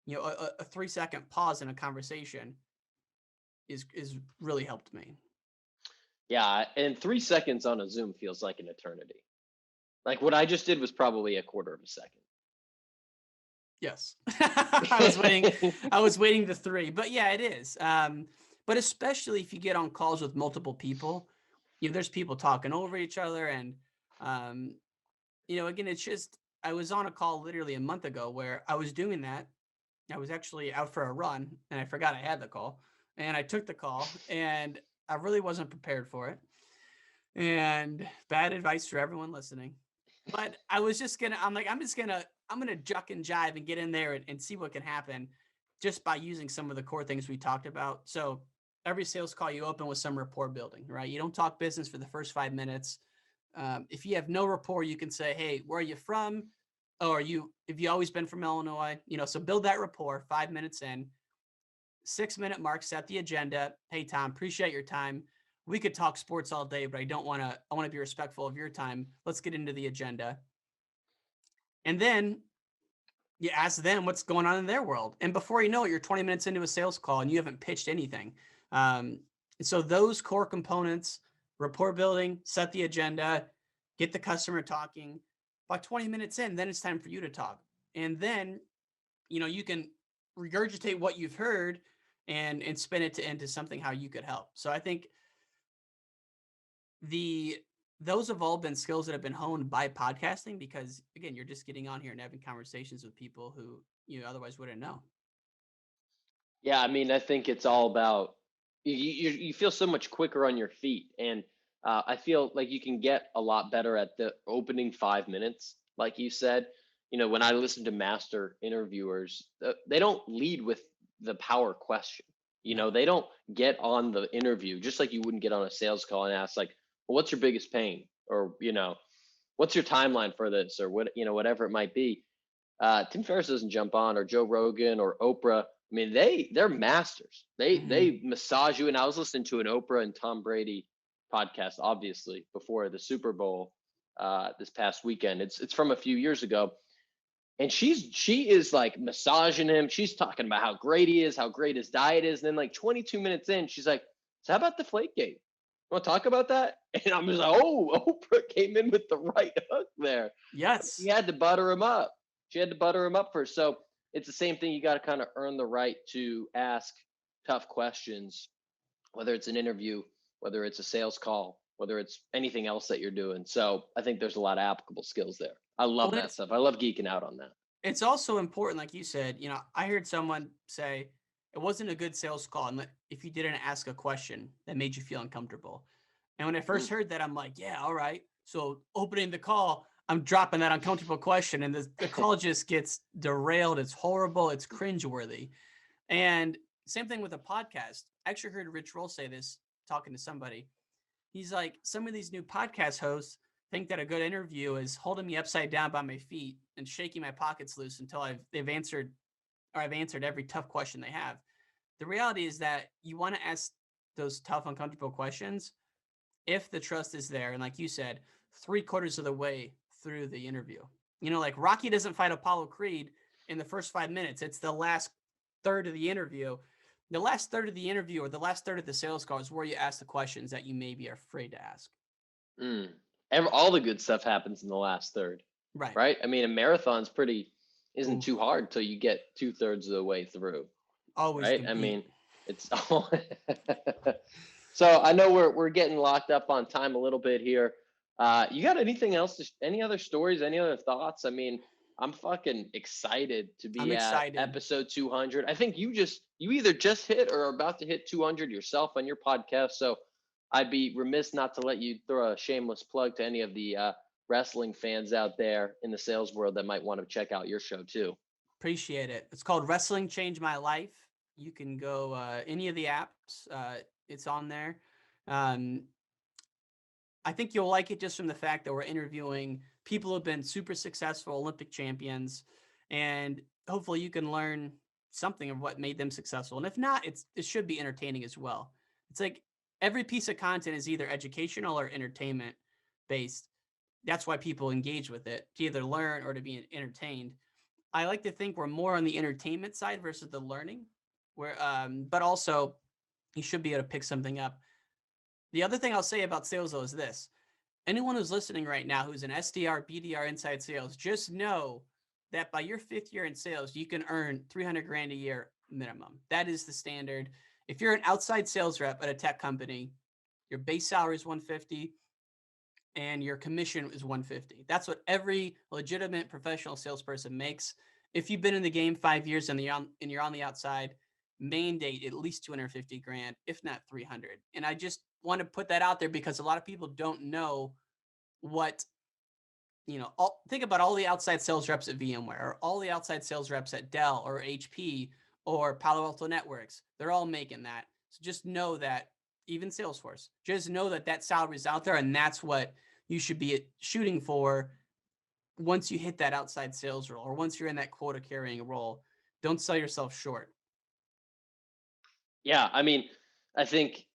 a 3-second pause in a conversation is really helped me. Yeah, and 3 seconds on a Zoom feels like an eternity. Like what I just did was probably a quarter of a second. Yes. I was waiting the 3, but yeah, it is. But especially if you get on calls with multiple people, there's people talking over each other. And, again, it's just, I was on a call literally a month ago where I was doing that. I was actually out for a run and I forgot I had the call and I took the call and I really wasn't prepared for it. And bad advice for everyone listening. But I was just gonna, I'm gonna juck and jive and get in there and see what can happen just by using some of the core things we talked about. So every sales call you open with some rapport building, right? You don't talk business for the first 5 minutes. If you have no rapport, you can say, "Hey, where are you from? Oh, if you always been from Illinois?" So build that rapport 5 minutes in. 6-minute mark, set the agenda. Hey, Tom, appreciate your time. We could talk sports all day, but I want to be respectful of your time. Let's get into the agenda. And then you ask them what's going on in their world. And before you know it, you're 20 minutes into a sales call and you haven't pitched anything. And so those core components, rapport building, set the agenda, get the customer talking. About 20 minutes in, then it's time for you to talk. And then, you can regurgitate what you've heard and spin it into something how you could help. So I think those have all been skills that have been honed by podcasting because again, you're just getting on here and having conversations with people who you otherwise wouldn't know. Yeah, I mean, I think it's all about you feel so much quicker on your feet, and I feel like you can get a lot better at the opening 5 minutes, like you said. When I listen to master interviewers, they don't lead with the power question. You Yeah. know, they don't get on the interview, just like you wouldn't get on a sales call and ask like, well, what's your biggest pain? Or, what's your timeline for this? Or whatever it might be. Tim Ferriss doesn't jump on, or Joe Rogan or Oprah. I mean, they're masters. They Hmm. they massage you. And I was listening to an Oprah and Tom Brady podcast, obviously, before the Super Bowl this past weekend. It's from a few years ago, and she is like massaging him. She's talking about how great he is, how great his diet is, and then like 22 minutes in, she's like, "So how about Deflategate? Want to talk about that?" And I'm just like, "Oh, Oprah came in with the right hook there." She Yes. had to butter him up. She had to butter him up first. So it's the same thing. You got to kind of earn the right to ask tough questions, whether it's an interview, whether it's a sales call, whether it's anything else that you're doing. So I think there's a lot of applicable skills there. I Well, love that stuff. I love geeking out on that. it's also important, like you said, I heard someone say it wasn't a good sales call if you didn't ask a question that made you feel uncomfortable. And when I Mm, first heard that, I'm like, yeah, all right. So opening the call, I'm dropping that uncomfortable question, and the call just gets derailed. It's horrible. It's cringeworthy. And same thing with a podcast. I actually heard Rich Roll say this talking to somebody. He's like, some of these new podcast hosts think that a good interview is holding me upside down by my feet and shaking my pockets loose until I've answered every tough question they have. The reality is that you want to ask those tough, uncomfortable questions if the trust is there. And like you said, 3/4 of the way through the interview. Like Rocky doesn't fight Apollo Creed in the first 5 minutes. It's the last third of the interview. The last third of the interview or the last third of the sales call is where you ask the questions that you maybe are afraid to ask. mm. All the good stuff happens in the last third, Right. right? I mean, a marathon's isn't too Oof. hard till you get 2/3 of the way through, Always right? I compete. mean, it's all. So I know we're getting locked up on time a little bit here. You got anything else? Any other stories? Any other thoughts? I mean, I'm fucking excited to I'm be at excited. episode 200. I think you either just hit or are about to hit 200 yourself on your podcast. So I'd be remiss not to let you throw a shameless plug to any of the wrestling fans out there in the sales world that might want to check out your show too. Appreciate it. It's called Wrestling Changed My Life. You can go any of the apps. It's on there. Um, I think you'll like it just from the fact that we're interviewing people who've been super successful Olympic champions, and hopefully you can learn something of what made them successful. And if not, it should be entertaining as well. It's like every piece of content is either educational or entertainment based. That's why people engage with it, to either learn or to be entertained. I like to think we're more on the entertainment side versus the learning, but also you should be able to pick something up. The other thing I'll say about sales though is this: anyone who's listening right now who's an SDR, BDR, inside sales, just know that by your 5th year in sales, you can earn 300 grand a year minimum. That is the standard. If you're an outside sales rep at a tech company, your base salary is 150 and your commission is 150. That's what every legitimate professional salesperson makes. If you've been in the game 5 years and you're on the outside, mandate at least 250 grand, if not 300. And I just want to put that out there because a lot of people don't know what, think about all the outside sales reps at VMware or all the outside sales reps at Dell or HP or Palo Alto Networks. They're all making that. So just know that, even Salesforce, just know that that salary is out there, and that's what you should be shooting for once you hit that outside sales role or once you're in that quota carrying role. Don't sell yourself short. Yeah, I mean, I think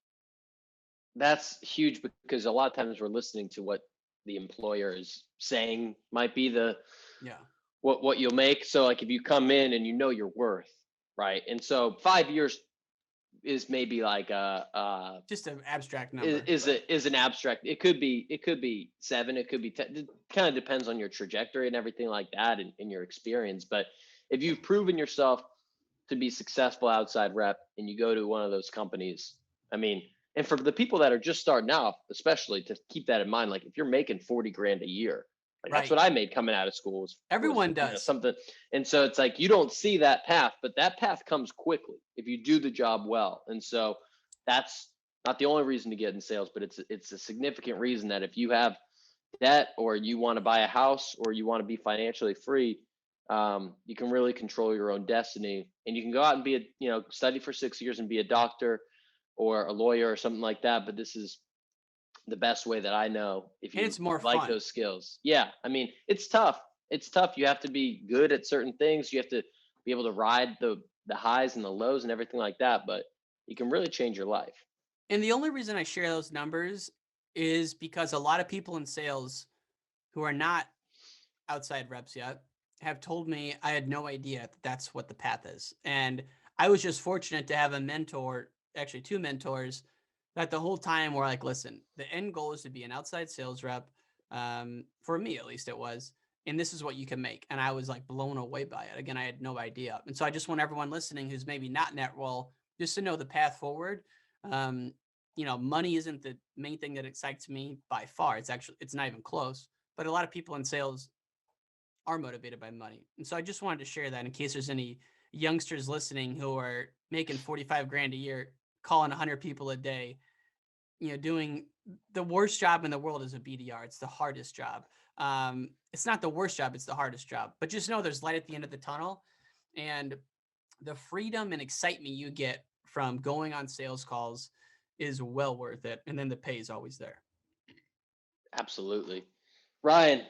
that's huge because a lot of times we're listening to what the employer is saying might be the Yeah. what you'll make. So like if you come in and you know your worth, right? And so 5 years is maybe like Just an abstract number. is an abstract. It could be 7, it could be 10. It kind of depends on your trajectory and everything like that and your experience. But if you've proven yourself to be successful outside rep and you go to one of those companies, I mean, and for the people that are just starting out, especially to keep that in mind, like if you're making 40 grand a year, like that's Right. what I made coming out of school was Everyone does. something. And so it's like you don't see that path, but that path comes quickly if you do the job well. And so that's not the only reason to get in sales, but it's a significant reason that if you have debt or you want to buy a house or you want to be financially free, You can really control your own destiny, and you can go out and be study for 6 years and be a doctor or a lawyer or something like that. But this is the best way that I know if And you it's more like fun. those skills. Yeah, I mean, it's tough. It's tough. You have to be good at certain things. You have to be able to ride the highs and the lows and everything like that. But you can really change your life. And the only reason I share those numbers is because a lot of people in sales who are not outside reps yet have told me I had no idea that that's what the path is. And I was just fortunate to have a mentor, actually two mentors, that the whole time were like, listen, the end goal is to be an outside sales rep. For me, at least it was. And this is what you can make. And I was like blown away by it. Again, I had no idea. And so I just want everyone listening who's maybe not net well, just to know the path forward. Um, money isn't the main thing that excites me by far. It's not even close. But a lot of people in sales are motivated by money. And so I just wanted to share that in case there's any youngsters listening who are making 45 grand a year, calling 100 people a day, doing the worst job in the world is a BDR. It's the hardest job. It's not the worst job, it's the hardest job. But just know there's light at the end of the tunnel, and the freedom and excitement you get from going on sales calls is well worth it. And then the pay is always there. Absolutely, Ryan.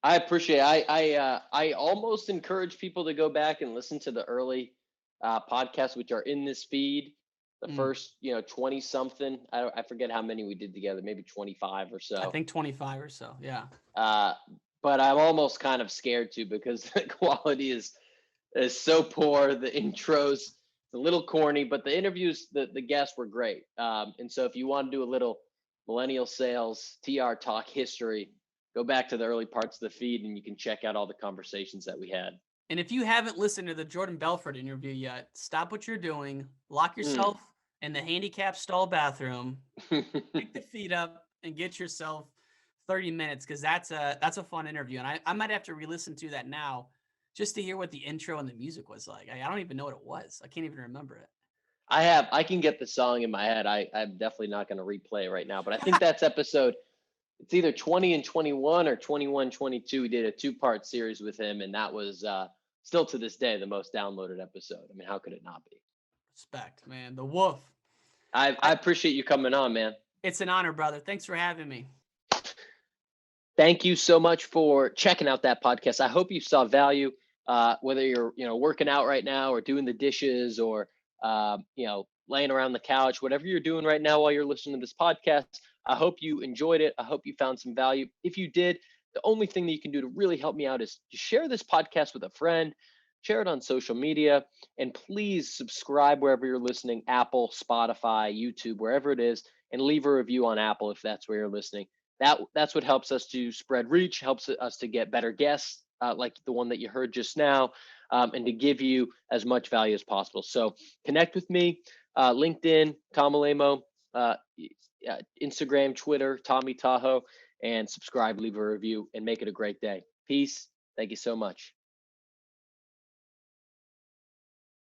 I appreciate. I almost encourage people to go back and listen to the early podcasts, which are in this feed. The Mm, first, 20 something. I forget how many we did together. Maybe 25 or I so. think 25 or so. Yeah. Uh, but I'm almost kind of scared to because the quality is so poor. The intros a little corny, but the interviews, the guests were great. And so if you want to do a little millennial sales TR talk history, go back to the early parts of the feed and you can check out all the conversations that we had. And if you haven't listened to the Jordan Belfort interview yet, stop what you're doing, lock Mm. yourself in the handicap stall bathroom, pick the feet up, and get yourself 30 minutes because that's a fun interview. And I might have to re-listen to that now just to hear what the intro and the music was like. I don't even know what it was. I can't even remember it. I can get the song in my head. I'm definitely not going to replay it right now, but I think that's episode, it's either 20 and 21 or 21, 22. We did a 2-part series with him, and that was still to this day the most downloaded episode. I mean, how could it not be? Respect, man. The wolf. I appreciate you coming on, man. It's an honor, brother. Thanks for having me. Thank you so much for checking out that podcast. I hope you saw value, whether you're working out right now or doing the dishes or laying around the couch, whatever you're doing right now while you're listening to this podcast. I hope you enjoyed it. I hope you found some value. If you did, the only thing that you can do to really help me out is to share this podcast with a friend, share it on social media, and please subscribe wherever you're listening, Apple, Spotify, YouTube, wherever it is, and leave a review on Apple if that's where you're listening. That's what helps us to spread reach, helps us to get better guests like the one that you heard just now, and to give you as much value as possible. So connect with me, LinkedIn, Tom Alemo, Instagram, Twitter, Tommy Tahoe, and subscribe, leave a review, and make it a great day. Peace. Thank you so much.